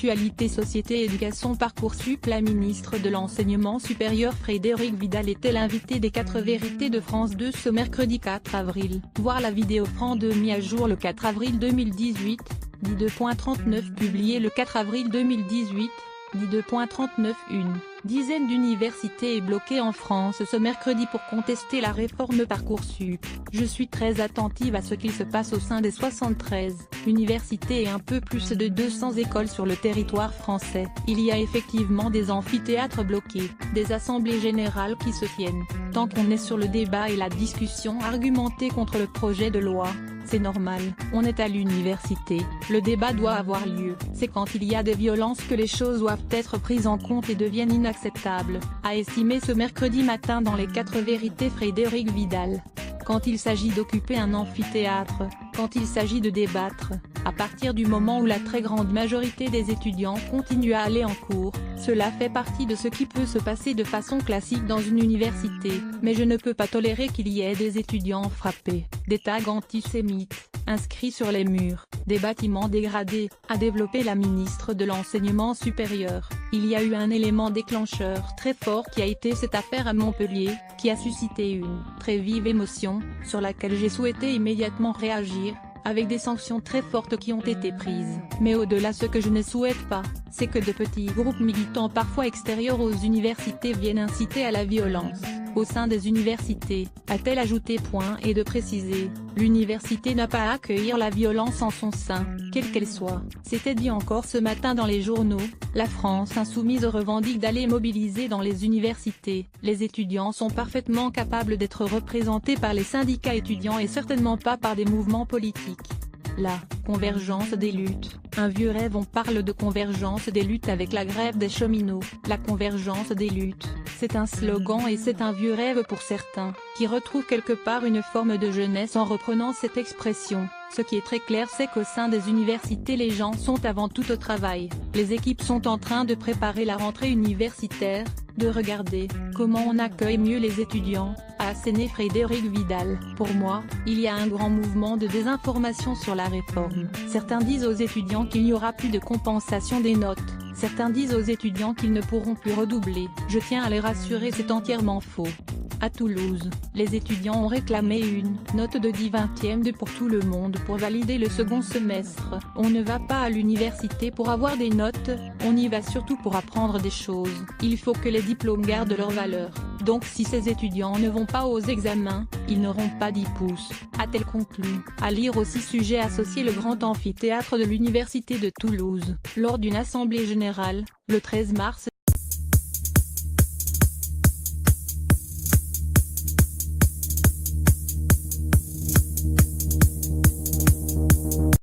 Actualité Société Éducation Parcoursup. La ministre de l'Enseignement supérieur Frédérique Vidal était l'invitée des 4 vérités de France 2 ce mercredi 4 avril. Voir la vidéo France 2 mis à jour le 4 avril 2018, dit 2.39 publié le 4 avril 2018, dit 2.39. Une dizaine d'universités est bloquée en France ce mercredi pour contester la réforme Parcoursup. Je suis très attentive à ce qu'il se passe au sein des 73 universités et un peu plus de 200 écoles sur le territoire français. Il y a effectivement des amphithéâtres bloqués, des assemblées générales qui se tiennent. Tant qu'on est sur le débat et la discussion argumentée contre le projet de loi, c'est normal, on est à l'université, le débat doit avoir lieu. C'est quand il y a des violences que les choses doivent être prises en compte et deviennent inacceptables, a estimé ce mercredi matin dans les 4 vérités Frédérique Vidal. Quand il s'agit d'occuper un amphithéâtre, quand il s'agit de débattre, à partir du moment où la très grande majorité des étudiants continuent à aller en cours, cela fait partie de ce qui peut se passer de façon classique dans une université, mais je ne peux pas tolérer qu'il y ait des étudiants frappés, des tags antisémites inscrits sur les murs, des bâtiments dégradés, a développé la ministre de l'Enseignement supérieur. Il y a eu un élément déclencheur très fort qui a été cette affaire à Montpellier, qui a suscité une très vive émotion, sur laquelle j'ai souhaité immédiatement réagir, avec des sanctions très fortes qui ont été prises. Mais au-delà, ce que je ne souhaite pas, c'est que de petits groupes militants parfois extérieurs aux universités viennent inciter à la violence au sein des universités, a-t-elle ajouté. Et de préciser, l'université n'a pas à accueillir la violence en son sein, quelle qu'elle soit. C'était dit encore ce matin dans les journaux. La France insoumise revendique d'aller mobiliser dans les universités. Les étudiants sont parfaitement capables d'être représentés par les syndicats étudiants et certainement pas par des mouvements politiques. La convergence des luttes, un vieux rêve. On parle de convergence des luttes avec la grève des cheminots. La convergence des luttes, c'est un slogan et c'est un vieux rêve pour certains, qui retrouvent quelque part une forme de jeunesse en reprenant cette expression. Ce qui est très clair, c'est qu'au sein des universités les gens sont avant tout au travail. Les équipes sont en train de préparer la rentrée universitaire, de regarder comment on accueille mieux les étudiants, a asséné Frédérique Vidal. Pour moi, il y a un grand mouvement de désinformation sur la réforme. Certains disent aux étudiants qu'il n'y aura plus de compensation des notes. Certains disent aux étudiants qu'ils ne pourront plus redoubler. Je tiens à les rassurer, c'est entièrement faux. À Toulouse, les étudiants ont réclamé une note de 10/20 pour tout le monde pour valider le second semestre. On ne va pas à l'université pour avoir des notes, on y va surtout pour apprendre des choses. Il faut que les diplômes gardent leur valeur. Donc si ces étudiants ne vont pas aux examens, ils n'auront pas 10 pouces, a-t-elle conclu. À lire aussi sujet associé le grand amphithéâtre de l'université de Toulouse. Lors d'une assemblée générale, le 13 mars